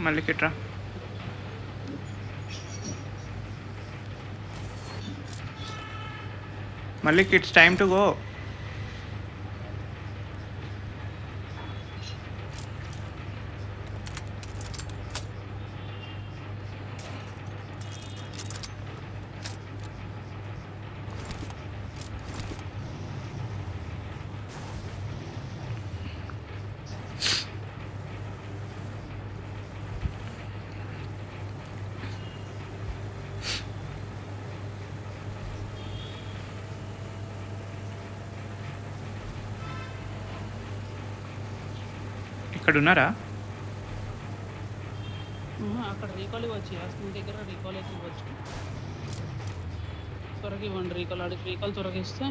మళ్ళీ కిట్రా. మళ్ళీ it's time to go. ఇక్కడ ఉన్నారా? అక్కడ రీకాల్ ఇవ్వచ్చు. యాస్మిన్ దగ్గర రీకాల్ అయితే ఇవ్వచ్చు. త్వరగా ఇవ్వండి రీకాల్. ఆడికి రీకాల్ త్వరగా ఇస్తే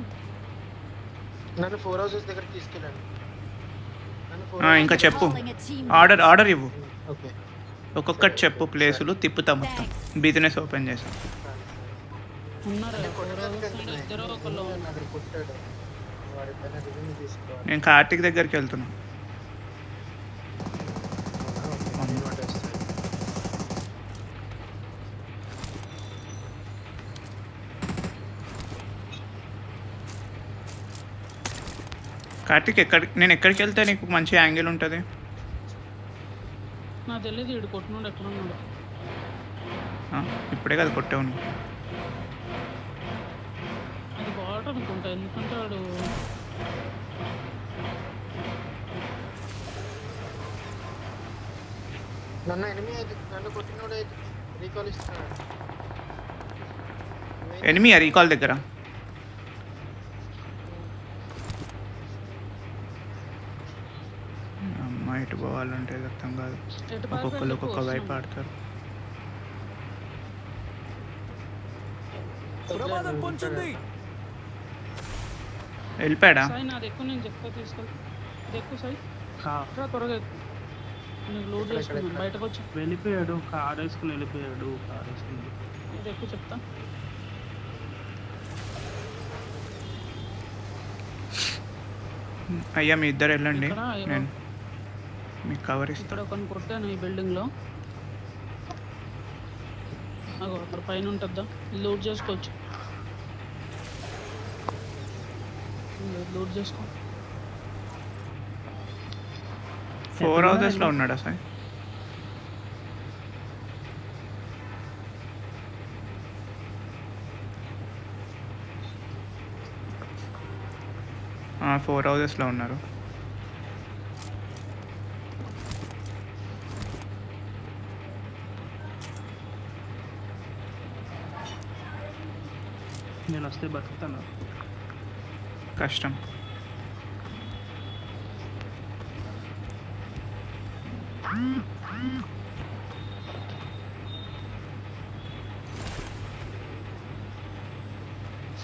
నన్ను 4 houses దగ్గరికి తీసుకెళ్ళండి. ఇంకా చెప్పు. ఆర్డర్ ఇవ్వు. ఓకే, ఒక్కొక్కటి చెప్పు ప్లేసులు తిప్పుతా మొత్తం. బిజినెస్ ఓపెన్ చేసాం. ఉన్నారు ఇద్దరు ఒకళ్ళు. నేను కార్తీక్ దగ్గరికి వెళ్తున్నా. కార్తీక్ నేను ఎక్కడికి వెళ్తే నీకు మంచి యాంగిల్ ఉంటుంది? నాకు తెలియదు. ఇడు కొట్టినోడు ఎక్కడ ఉన్నాడు. ఇప్పుడే కదా కొట్టావు నువ్వు. అది బాట అనుకుంటా, ఎందుకంటే వాడు నన్ను కొట్టినోడు రీకాల్ ఇస్తున్నాడు. ఎనిమి రీకాల్ దగ్గర. అమ్మాయి ఇటు పోవాలంటే అర్థం కాదు. ఒక్కొక్కరు ఒక్కొక్క వైపు ఆడతారు. వెళ్ళిపోయాడా? సాయి నాది ఎక్కువ, నేను చెప్తా తీసుకెళ్ళి. ఇది ఎక్కువ సాయి, త్వరగా ఎక్కువ. నేను లోడ్ చేసుకున్నాను. బయటకు వచ్చి వెళ్ళిపోయాడు. కార్ వేసుకుని వెళ్ళిపోయాడు. కార్ వేసుకుని ఇది ఎక్కువ చెప్తా. అయ్యా మీ ఇద్దరు వెళ్ళండి, నేను మీకు కవర్ ఇక్కడ ఇస్తాను. ఒకరిని కొట్టాను ఈ బిల్డింగ్లో. అక్కడ పైన ఉంటుందా, లోడ్ చేసుకోవచ్చు. లోడ్ చేసుకో. 4 houses లో ఉన్నాడా సార్? ఫోర్ హౌసెస్లో ఉన్నారు. నేను వస్తే బతుకుతాను. కష్టం.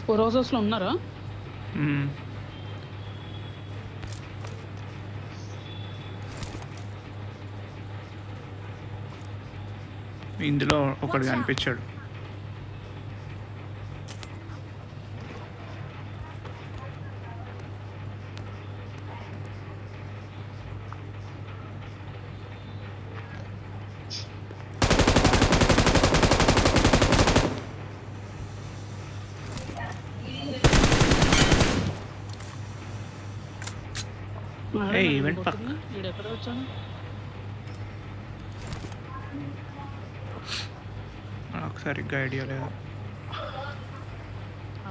ఫోర్ హౌసెస్లో ఉన్నారా? ఇందులో ఒకడు కనిపించాడు. ఈవెంట్ పక్క ఎక్కడ వచ్చాను? నాకు సరిగ్గా ఐడియా లేదు.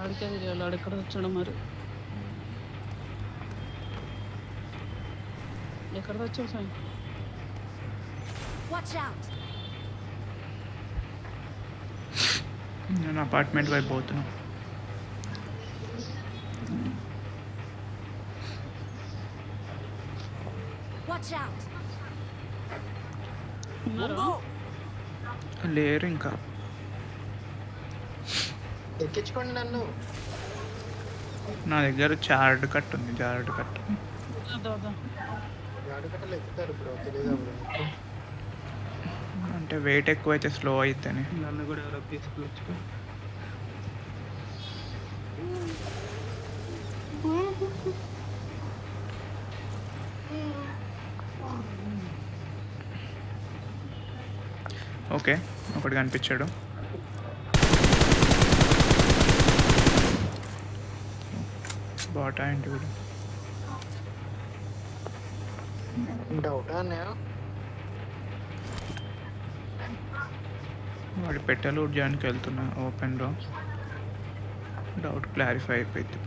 ఆడికే తెలియాలి ఆడెక్కడ వచ్చాడు మరి. ఎక్కడ వచ్చావు సాయి? నేను అపార్ట్మెంట్ వైపు పోతున్నా. లేరు ఇంకా. ఎక్కించుకోండి నన్ను. నా దగ్గర చార్డ్ కట్ ఉంది. జార్డ్ కట్ కట్టలు ఎక్కుతారు ఇప్పుడు, తెలియదా బ్రో? అంటే వెయిట్ ఎక్కువ అయితే స్లో అయితేనే. నన్ను కూడా ఎవరో తీసుకొచ్చు. ఓకే, ఒకటి కనిపించాడు. బాటా ఏంటి వీడు? డౌటా అన్నయ్య? వాడి పెట్టెలు ఉద్యానికి వెళ్తున్నా ఓపెన్లో. డౌట్ క్లారిఫై అయిపోయింది.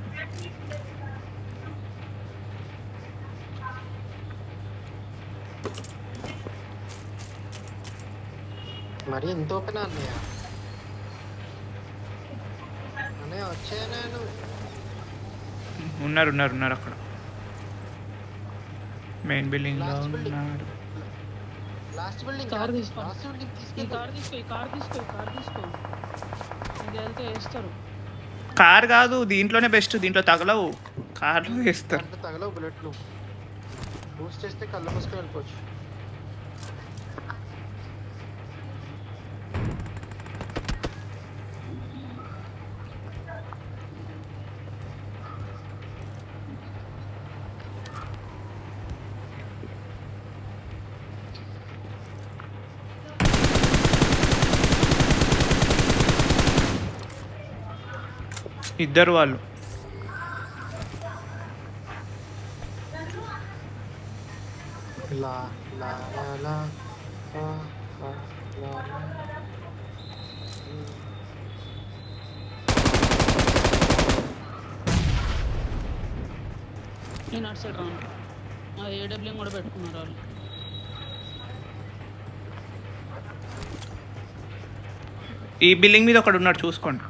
మరి ఎంత ఓపెన్ అన్నయ్య? అన్నయ్య వచ్చాయా నేను? ఉన్నారు ఉన్నారు ఉన్నారు అక్కడ మెయిన్ బిల్డింగ్లో Last building. ఉన్నారు. లాస్ట్ బిల్డింగ్ కార్ తీసుకో. లాస్ట్ బిల్డింగ్ ఈ తీసుకెళ్ళి కార్ తీసుకో, ఈ కార్ తీసుకో, ఈ కార్ తీసుకో. ఇది వెళ్తే వేస్తారు. కార్ కాదు, దీంట్లోనే బెస్ట్. దీంట్లో తగలవు, కార్లో వేస్తారు. దాంట్లో తగలవు బుల్లెట్లు. బూస్ట్ చేస్తే కళ్ళు మూసుకొని వెళ్ళిపోవచ్చు. ఇద్దరు వాళ్ళు. లా లా లా లా లా లా లా లా. నేను అటు సైడ్ రాను. అది ఏడబ్ల్యూఎం కూడా పెట్టుకున్నారు వాళ్ళు. ఈ బిల్డింగ్ మీద ఒకడు ఉన్నాడు, చూసుకోండి.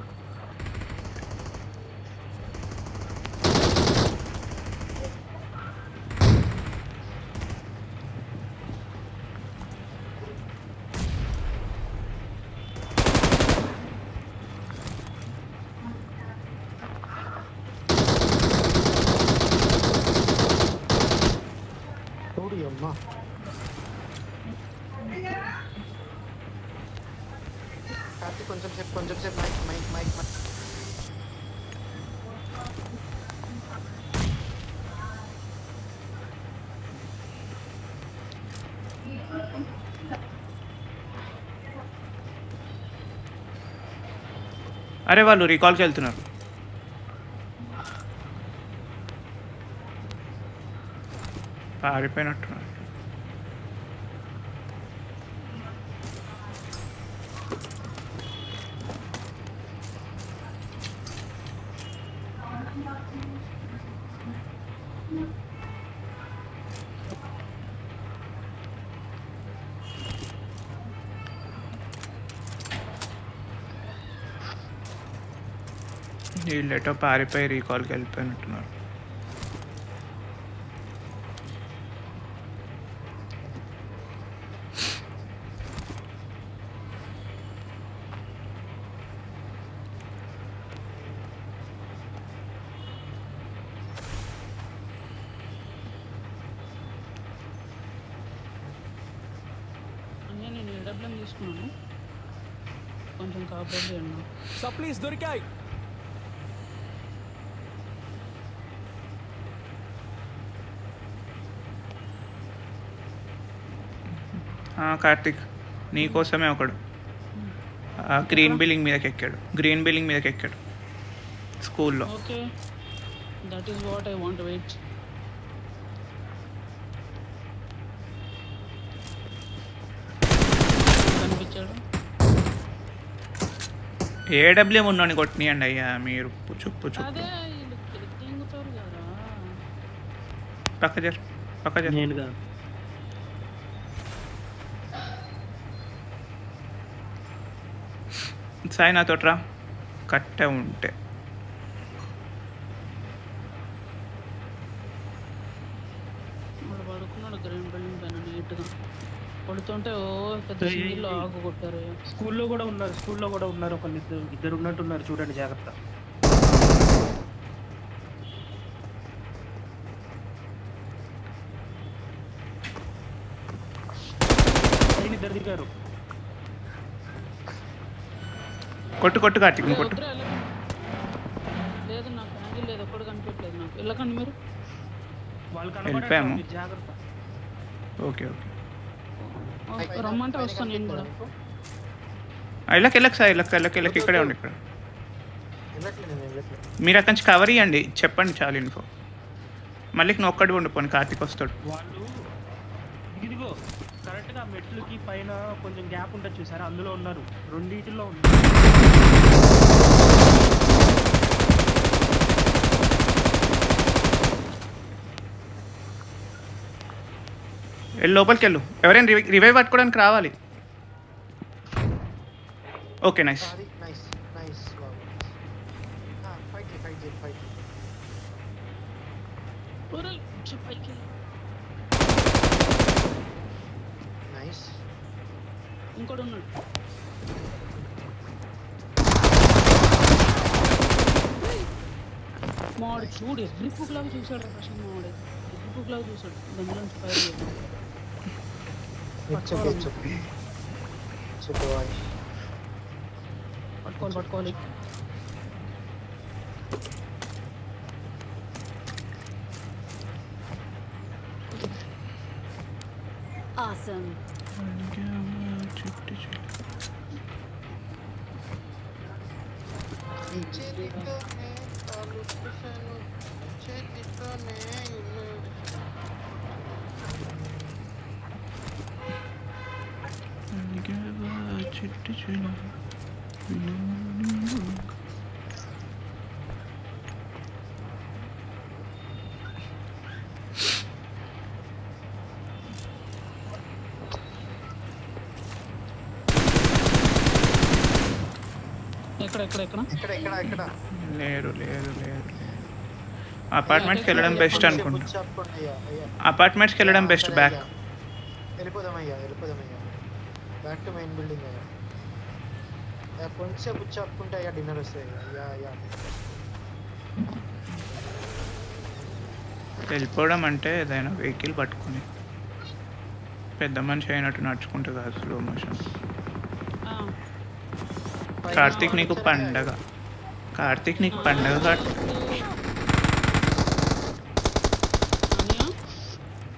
ఓడి అమ్మా. కార్తీక్ కొంచెం సేపు మైక్ మైక్ మైక్ మైక్. అరే వాళ్ళు రీకాల్కి వెళ్తున్నారు. పారిపోయినట్టున్నారు. వీళ్ళెటో పారిపోయి రీకాల్కి వెళ్ళిపోయినట్టున్నారు. అన్నీ నేను ఏడబ్ల్యూఎం తీసుకున్నాను. కొంచెం కాపరేట్ చేయండి. సప్లీస్ దొరికాయి. కార్తిక్, నీకోసమే ఒకడు గ్రీన్ బిల్డింగ్ మీదకి ఎక్కాడు. గ్రీన్ బిల్డింగ్ మీదకి ఎక్కాడు స్కూల్లో. Okay, that is what I want. Wait. కనిపించాడు. ఏడబ్ల్యూఎం ఉన్నాను కొట్టినాయండి అయ్యా మీరు. పుచ్చు అదే వీళ్ళు తింగుతారు కదా. పక్క జర, పక్క జర. నేను కాదు. సాయి నాతో రా, కట్టె ఉంటే. వాడు పడుకున్నాడు గ్రీన్ బిల్డింగ్ పైన నీట్గా. పడుతుంటే ఓ పెద్ద ఏయ్, ఏయ్, సింగిల్ ఏయ్. ఆకు కొట్టారు. స్కూల్లో కూడా ఉన్నారు ఒక ఇద్దరు ఉన్నట్టున్నారు, చూడండి జాగ్రత్త. ఇద్దరు దిగారు. కొట్టు కొట్టు కార్తిక్, నువ్వు కొట్టు. వద్దురా, వెళ్ళకండి. లేదు నాకు యాంగిల్ లేదు, ఒక్కడు కనిపించలేదు నాకు. వెళ్ళకండి మీరు. వాళ్ళు వెళ్ళిపోయాము. కనపడారు, జాగ్రత్త. Okay okay. రమ్మంటే పైన వస్తాను నేను కూడా. కనిపించదా మీకు? వెళ్ళకి వెళ్ళకి సార్ వెళ్ళకి ఇక్కడే ఉండి ఇక్కడ వెళ్ళట్లేదు నేను వెళ్ళట్లేదు. మీరు అక్కడి నుంచి కవర్ ఇవ్వండి, చెప్పండి చాలు ఇన్ఫో. మళ్ళీ నువ్వు ఒక్కడి ఉండిపోను, కార్తీక్ వస్తాడు. వాళ్ళు ఇదిగో కరెక్ట్గా మెట్లుకి పైన కొంచెం గ్యాప్ ఉంటుంది చూసారా, అందులో ఉన్నారు. రెండింటిలో ఉన్నారు. వెళ్ళి లోపలికి వెళ్ళు, ఎవరైనా రివైవ్ పట్టుకోవడానికి రావాలి. Okay nice. అది నైస్ నైస్ బాబు. ఫైట్ ఒరేయ్, చి పైకి వెళ్ళు. నైస్. ఇంకోటి ఉన్నాడు. మావాడు చూడు ఎవ్రీ బుక్ లాగా చూసాడు రా ప్రశాంత్. మావాడు ఎవ్రీ బుక్ లాగా చూసాడు, గంజలోంచి ఫైర్ చేయాలి. It's okay it's okay. Bye. పట్టుకోవాలి. Awesome. చేతితోనే తాళు పుసను, చేతితోనే ఇల్లు. ఎక్కడ లేరు అపార్ట్మెంట్స్కి వెళ్ళడం బెస్ట్ అనుకుంటా. అపార్ట్మెంట్స్కి వెళ్ళడం బెస్ట్. బ్యాక్ వెళ్ళిపోదామయ్యా. బ్యాక్ టు మెయిన్ బిల్డింగ్ అయ్యా. కొంచెం పుచ్చాపుకుంటే అయ్యా డిన్నర్ వస్తాయి అయ్యా. వెళ్ళిపోవడం అంటే ఏదైనా వెహికల్ పట్టుకుని పెద్ద మనిషి అయినట్టు నడుచుకుంటూ కాదు, స్లో మోషన్. కార్తీక్ నీకు పండగ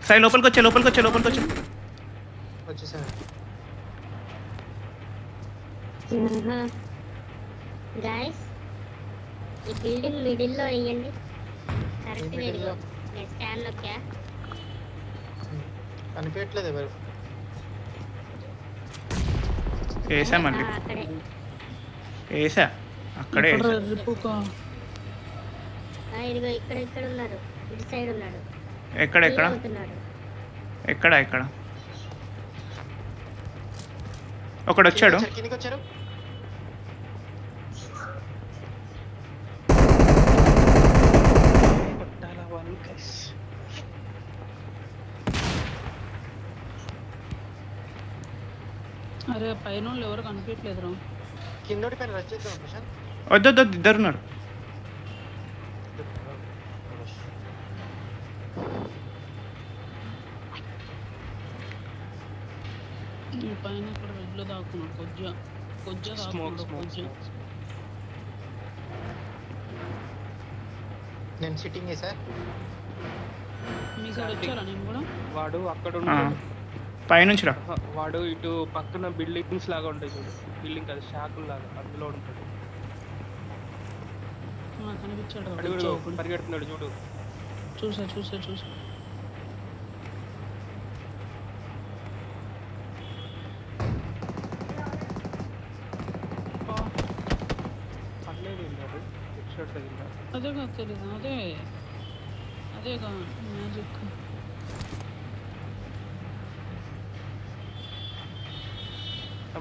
సాయి లోపలికి వచ్చే వచ్చేసాను. గాయస్ ఈ బిల్డింగ్ మిడిల్ లో వేయండి. కరెక్ట్ వేడిగో స్టాండ్ లో క్యా కనిపించట్లేదు ఎవరు. వేసా మళ్ళీ అక్కడే వేసా అక్కడే వేసా. ఇదిగో ఇక్కడ ఉన్నారు. ఇటు సైడ్ ఉన్నాడు. ఎక్కడ అవుతున్నాడు. ఎక్కడ ఒకడు వచ్చాడు. కిందికి వచ్చారు. కొట్టాలా వాళ్ళు guys. అరే పైన వాళ్ళు ఎవరు కనిపించట్లేదురా. కిందోడి పైన రచ్ చేద్దాం ప్రశాంత్. వద్దు ఇద్దరున్నారు. ఈ పైన ఇక్కడ వెడ్లో దాక్కున్నాడు. కొజ్జా దాక్కున్నాడు. నేను సిట్టింగ్ వేసా. మీ సైడ్ వచ్చారా? నేను కూడా వాడు అక్కడ ఉంటాడు. పైనుంచి రా. వాడు ఇటు పక్కన బిల్డింగ్స్ లాగా ఉంటాయి చూడు, బిల్డింగ్ కాదు షాకులు లాగా, అందులో ఉంటాడు. కనిపించాడు. అడుగుడు పరిగెడుతున్నాడు చూడు. చూసా పర్లేదు వెళ్ళాడు. హెడ్ షాట్ తగిలిందా? అదే కాదు తెలీదు. అదేగా మ్యాజిక్.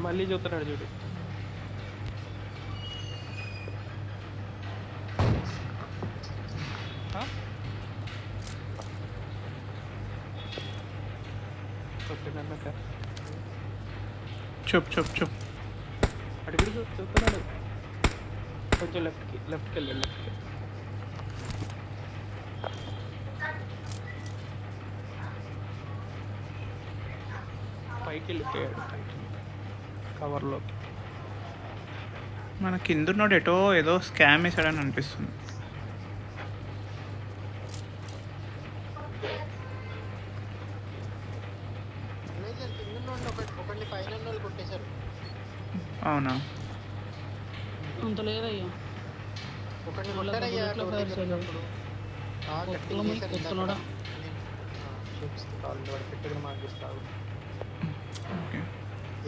మళ్ళీ చూస్తున్నాడు చూడు. చూప్ అడుగుడు చూస్తున్నాడు. కొంచెం లెఫ్ట్కి వెళ్ళాడు. పైకి వెళ్ళిపోయాడు కవర్లోకి. మన కిందున్నోడు ఏదో స్కామ్ వేసాడని అనిపిస్తుంది. ఒకరిని పైన వాళ్ళు కొట్టేశారు. అవునా? అంత లేదయ్యా. ఒకటి వాళ్ళ కొట్టారయ్యా బుల్లెట్లో డోర్ ఫైర్ దగ్గర చేయలేదు. ఉన్నప్పుడు. గట్టిగా కొత్తలోనే చేశారు ఇందాక. కొత్తలోడా? చూపిస్తే కాళ్ళు వాడి పెట్టగా మార్పిస్తావు. ఓకే.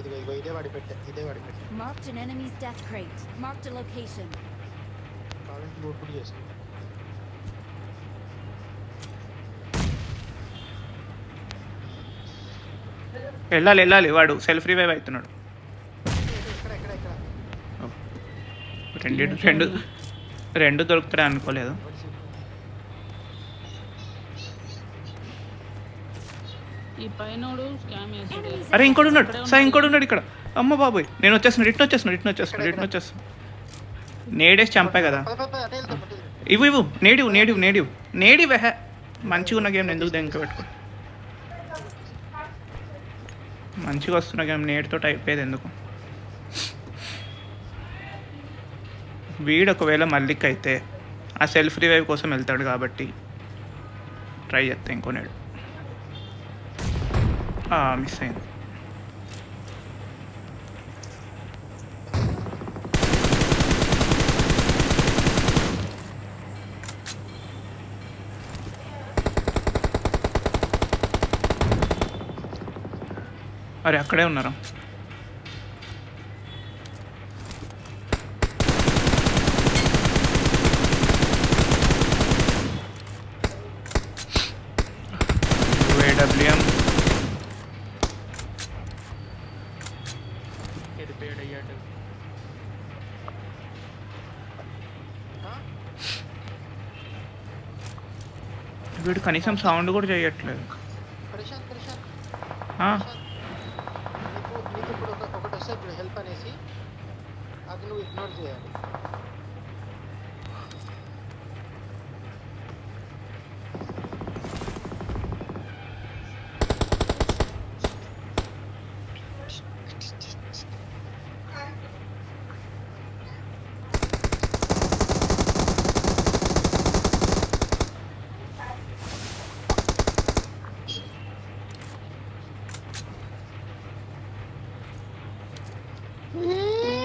ఇదిగో ఇదే వాడి పెట్టే, ఇదే వాడి పెట్టే. Marked an enemy's death crate. Marked a location. కావాలంటే లోడ్ కూడా చేస్తాం. వెళ్ళాలి వాడు సెల్ఫ్ రివైవ్ అవుతున్నాడు. ఇక్కడ రెండు దొరుకుతాయి అనుకోలేదు. ఈ పైనోడు స్కామ్ వేసాడు. అరే ఇంకోటి ఉన్నాడు సార్, ఇంకోటి ఉన్నాడు ఇక్కడ. అమ్మ బాబోయ్, నేను వచ్చేస్తున్నా, రిటర్న్ వచ్చేస్తున్నా. నేడేసి చంపా కదా. అటే వెళ్తాం. ఇవ్వు నేడి వెహ. మంచిగా ఉన్న గేమ్ ఎందుకు దెంక పెట్టుకో. మంచిగా వస్తున్న గేమ్ నేటితో అయిపోయేది ఎందుకు. వీడు ఒకవేళ మల్లిక్ అయితే ఆ సెల్ఫ్ రివైవ్ కోసం వెళ్తాడు కాబట్టి ట్రై చేస్తా. ఇంకో నేడు మిస్ అయింది. అరే అక్కడే ఉన్నారా? ఏడబ్ల్యూఎం రిపేర్డ్ అయ్యాడు. వీడు కనీసం సౌండ్ కూడా చేయట్లేదు. ప్రశాంత్ ఆ, నీకు ఇప్పుడు ఒకటి వస్తుంది ఇప్పుడు హెల్ప్ అనేసి, అది నువ్వు ఇగ్నోర్ చేయాలి.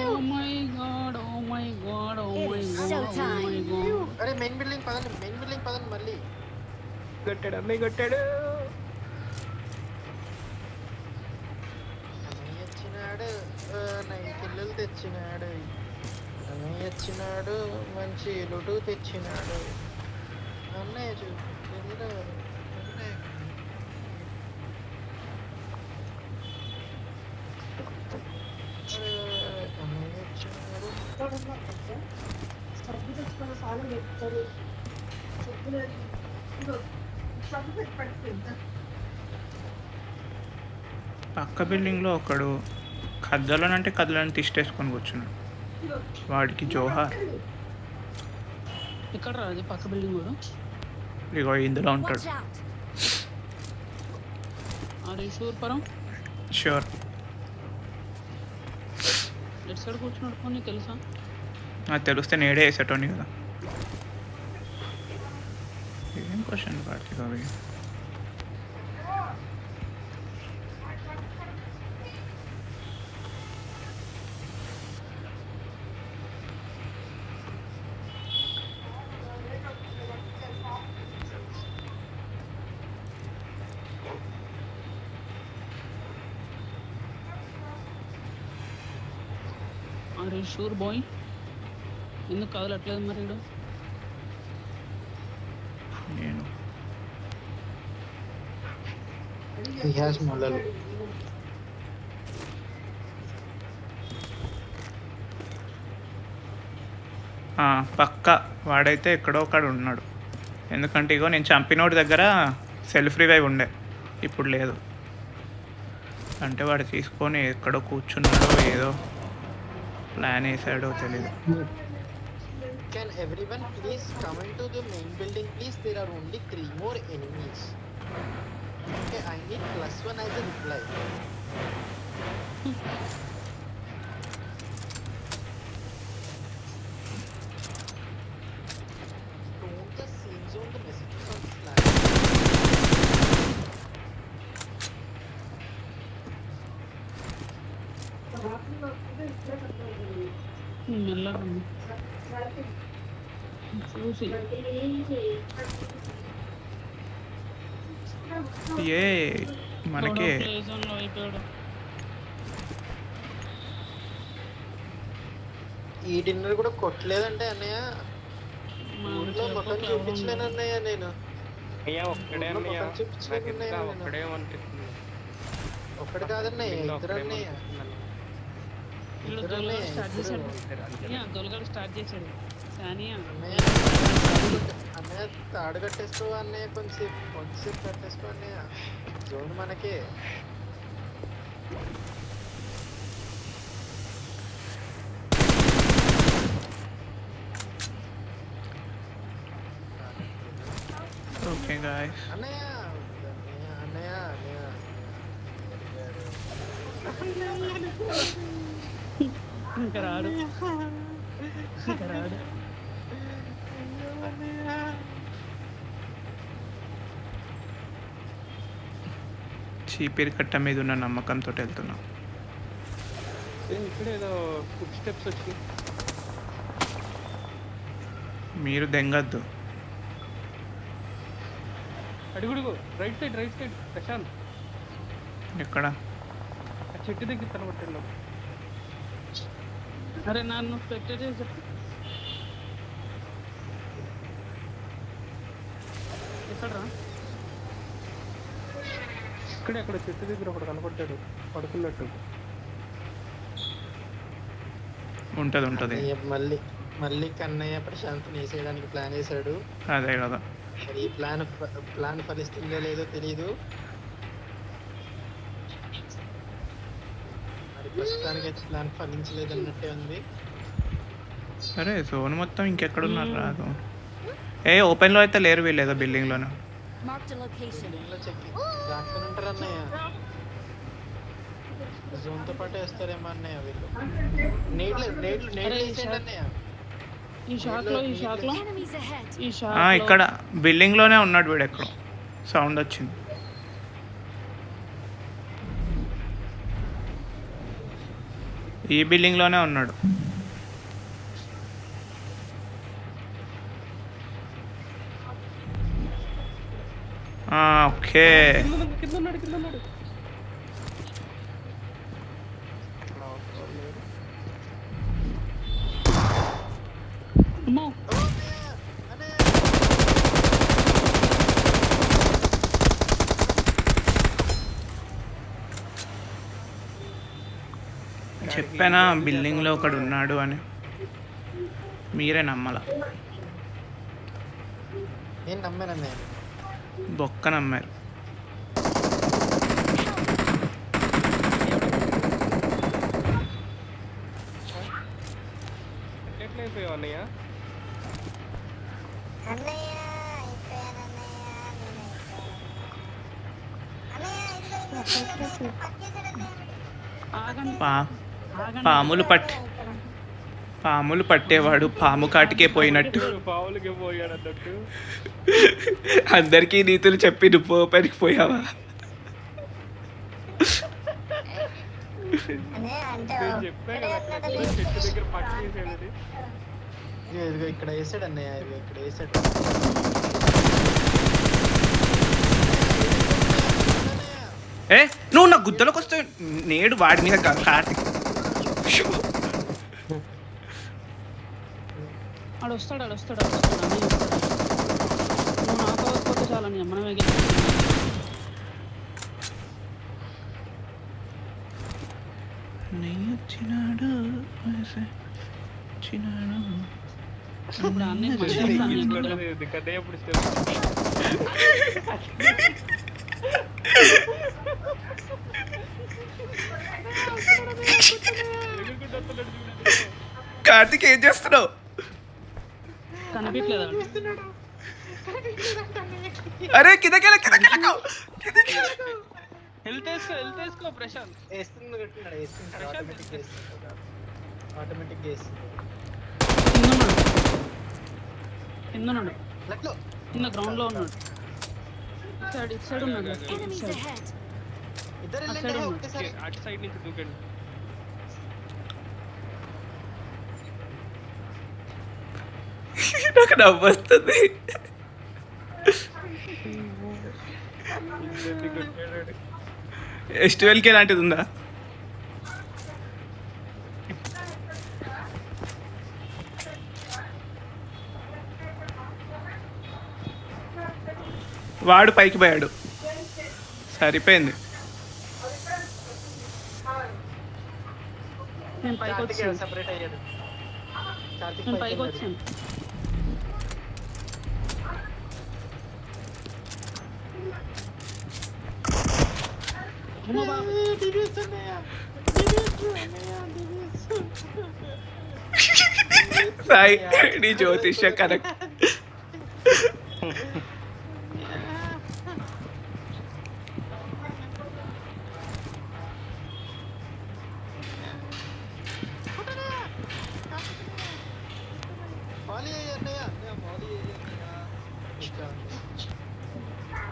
Oh my god. It is showtime. అరే మెయిన్ బిల్డింగ్ పదండి మళ్ళీ. కొట్టాడు. అన్నయ్య వచ్చినాడు, 9 కిల్లులు తెచ్చినాడు. అన్నయ్య వచ్చినాడు, మంచి లుటు తెచ్చినాడు. అన్నయ్య పక్క బిల్డింగ్లో ఒకడు కదలనంటే కదలని తిష్టేసుకొని కూర్చున్నాడు. వాడికి జోహార్. ఎక్కడ రా అది పక్క బిల్డింగ్ కూడా? ఇగో ఇందులో ఉంటాడు. Watch out. అరే షూర్ పరం ష్యూర్. ఎట్ సైడ్ కూర్చున్నాడు పోనీ తెలుసా? నాకు తెలిస్తే నేడే వేసేటోని కదా. ఏం క్వశ్చన్ కార్తీక్ అవి. అరే షూర్ బాయ్, ఎందుకు కదలట్లేదు మరి వీడు? నేను మొలలు పక్క వాడైతే ఎక్కడో ఒకడు ఉన్నాడు. ఎందుకంటే ఇగో నేను చంపినోడి దగ్గర సెల్ఫ్ రివైవ్ ఉండే, ఇప్పుడు లేదు. అంటే వాడు తీసుకొని ఎక్కడో కూర్చున్నాడో ఏదో ప్లాన్ వేసాడో తెలీదు. Can everyone please come into the main building please? There are only 3 more enemies. Okay, I need +1 as a reply. Don't just same zone the messages on Slack. మెల్లగా చూసి ఏ మనకే ప్లే జోన్ లో అయిపోయాడు. ఈ dinner కూడా కొట్టలేదంటే అన్నయ్య, మా ఊర్లో మొత్తం చెరుకు ఎవరు చూపించలేను అన్నయ్య నేను. అయ్యా ఒక్కడే ఊర్లో అన్నయ్య, మొత్తం చూపించలేను నాకు అన్నయ్య ఎంత నేను. ఒక్కడే అనిపిస్తుంది. ఒక్కడు కాదన్నయ్య, బిల్డింగ్లో ఇద్దరు ఒక్కడే అన్నయ్య. అనిపిస్తుంది. వీళ్ళు ఇద్దరు దొలగడు అన్నయ్య, స్టార్ట్ ఇద్దరు. చేశాడు. దొలగడు స్టార్ట్ చేశాడు. సానియా అన్నయ్య అన్నయ్య తాడు కట్టేసుకో అన్నయ్య, కొంచెంసేపు కట్టేసుకో అన్నయ్య, జోన్ మనకే. Okay guys. అన్నయ్య అన్నయ్య అన్నయ్య ఇంకా రాడు. ఇంకా రాడు. చీపిరి కట్ట మీద ఉన్న నమ్మకంతో వెళ్తున్నాం. ఇక్కడ ఏదో ఫుడ్ స్టెప్స్ వచ్చి మీరు దెంగద్దు. అడుగుడుగు రైట్ సైడ్ ప్రశాంత్, ఎక్కడ? ఆ చెట్టు దగ్గర కనబట్టాను. అరే నన్ను స్పెక్టేట్ చేసి చెప్పు. ఎక్కడరా? ఇక్కడే అక్కడ చెట్టు దగ్గర ఒకడు కనబడ్డాడు పడుకున్నట్టు. ఉంటుంది అన్నయ్య మళ్ళీ మళ్ళీ కన్నయ్య ప్రశాంత్ వేసేయడానికి ప్లాన్ వేసాడు. అదే కదా. మరి ఈ ప్లాన్ ఫలిస్తుందో లేదో తెలియదు. మరి ప్రస్తుతానికి అయితే ప్లాన్ ఫలించలేదు అన్నట్టే ఉంది. సరే జోన్ మొత్తం ఇంకెక్కడున్నారు రాదు. ఓపెన్లో అయితే లేరు వీళ్ళు, ఏదో బిల్డింగ్లోనే. Marked a location. దీనిలో చెక్ దాంట్లో ఉంటారు అన్నయ్య, జోన్ తో పాటు వేస్తారేమో అన్నయ్య వీళ్ళు. నీళ్ళు వేసేయండి అన్నయ్య. ఈ షాట్ లో Enemies ahead. ఈ షాట్ ఇక్కడ బిల్డింగ్లోనే ఉన్నాడు వీడు, ఎక్కడో సౌండ్ వచ్చింది. ఈ బిల్డింగ్లోనే ఉన్నాడు. ఓకే. కింద ఉన్నాడు. అమ్మో చెప్పానా బిల్డింగ్లో ఒకడు ఉన్నాడు అని, మీరే నమ్మలా. నేను నమ్మాను అన్నయ్య. బొక్క నమ్మారు. ఎట్లా అయిపోయావు అన్నయ్య? ఆగండి ఆగండి. పాములు పట్టేవాడు పాము కాటికే పోయినట్టు పావులకే పోయాడు అన్నట్టు. అందరికీ నీతులు చెప్పి నువ్వు పనికి పోయావా? నేను చెప్పా కదా అక్కడ చెట్టు దగ్గర పట్టు చేసాడని. ఇదిగో ఇక్కడ వేసాడు అన్నయ్య, ఇదిగో ఇక్కడ వేసాడు. నువ్వు నా గుద్దలోకి వస్తే నేడు వాడి మీద కార్తీక్. ఆడు వస్తాడు అన్నీ వస్తాడు. నువ్వు నాకు అవ్వకపోతే చాలని మనమే గెలుస్తాం. వచ్చినాడు ఇప్పుడు అన్నీ మంచిగా కదే ఇప్పుడు కార్తీక్ ఏం చేస్తున్నావు? కనిపించలేదు. అరే కిందకెళ్ళ హెల్త్ వేసుకో ప్రశాంత్. వేస్తుంది కట్టున్నాడు, వేస్తుంది ఆటోమేటిక్ వేస్తుంది. కిందన్నాడు లెట్లో కింద గ్రౌండ్ లో ఉన్నాడు. ఇటు సైడ్ ఉన్నాడు. Enemies ahead. ఇద్దరు అటు సైడ్ వెళ్ళండి ఉన్నాడు. ఒక్కసారి. అటు సైడ్ నుంచి దూకండి. నాకు నవ్వు వస్తుంది. S12కి ఎలాంటిది ఉందా? వాడు పైకి పోయాడు, సరిపోయింది. నేను పైకి కార్తిక్ వచ్చాను. సెపరేట్ అయ్యాడు. కార్తిక్ నేను పైకి వెళ్ళాడు. వచ్చాను. అమ్మో బాబు. డివిఎస్ అన్నయ్య. సాయి నీ జ్యోతిష్య కరెక్ట్. మాలి అన్నయ్య, అన్నయ్య మాలి అన్నయ్య.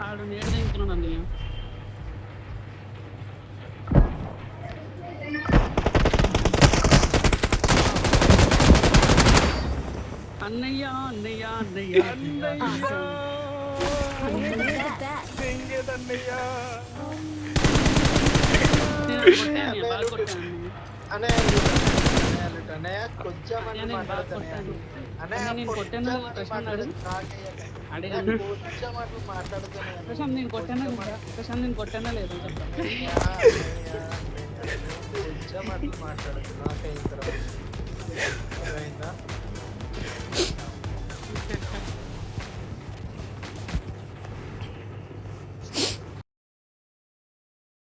ఆడు నేడు దింకున్నాడు అన్నయ్య. అన్నయ్య అన్నయ్య అన్నయ్య అన్నయ్య. You're the best. నేను కొట్టాను, బాగా కొట్టాను. అన్నయ్య అన్నయ్య లుట్ అన్నయ్య కొంచెం అని నేను బాగా మాట్లాడుతాను కొట్టాను. అన్నయ్య నేను కొట్టాను, కొంచెం అని ప్రశాంత్ మాట్లాడు. అడుగు. నాకే అడిగాను. కొంచెం అట్లా మాట్లాడుతాను ప్రశాంత్ నేను కొట్టానా లేదా? ప్రశాంత్ నేను కొట్టానా లేదా చెప్పండి. కొంచెం అట్లా మాట్లాడుతున్నా నాకైందా